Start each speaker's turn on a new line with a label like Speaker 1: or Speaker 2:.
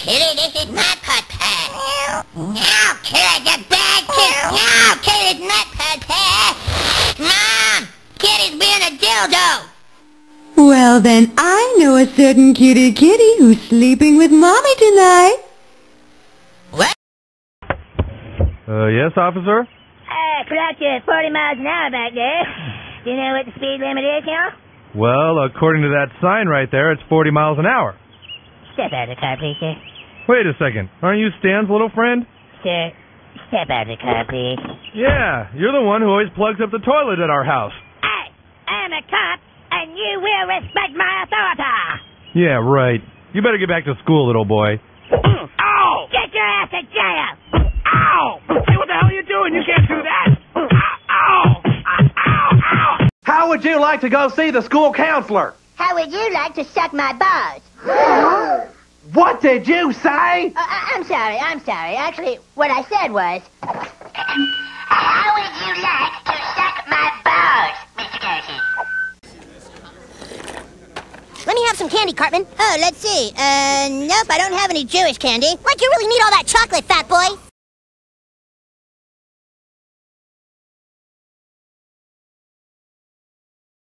Speaker 1: Kitty, this is my pet. No, Kitty's a bad kid. No, Kitty's not pet. Mom, Kitty's being a dildo.
Speaker 2: Well, then I know a certain kitty who's sleeping with Mommy tonight.
Speaker 1: What?
Speaker 3: Yes, officer?
Speaker 4: Clocked you at 40 miles an hour back there. Do you know what the speed limit is here?
Speaker 3: Well, according to that sign right there, it's 40 miles an hour.
Speaker 4: Step out of the car, please, sir.
Speaker 3: Wait a second. Aren't you Stan's little friend?
Speaker 4: Sir, step out of the car, please.
Speaker 3: Yeah, you're the one who always plugs up the toilet at our house.
Speaker 4: I'm a cop, and you will respect my authority.
Speaker 3: Yeah, right. You better get back to school, little boy.
Speaker 4: Ow! Get your ass to jail!
Speaker 5: Ow! Hey, what the hell are you doing? You can't do that! Ow! Ow! Ow! How would you like to go see the school counselor?
Speaker 4: How would you like to suck my balls?
Speaker 5: What did you say?
Speaker 4: I'm sorry. Actually, what I said was... How would you like to suck my balls, Mr. Garrison?
Speaker 1: Let me have some candy, Cartman. Oh, let's see. Nope, I don't have any Jewish candy. Like, you really need all that chocolate, fat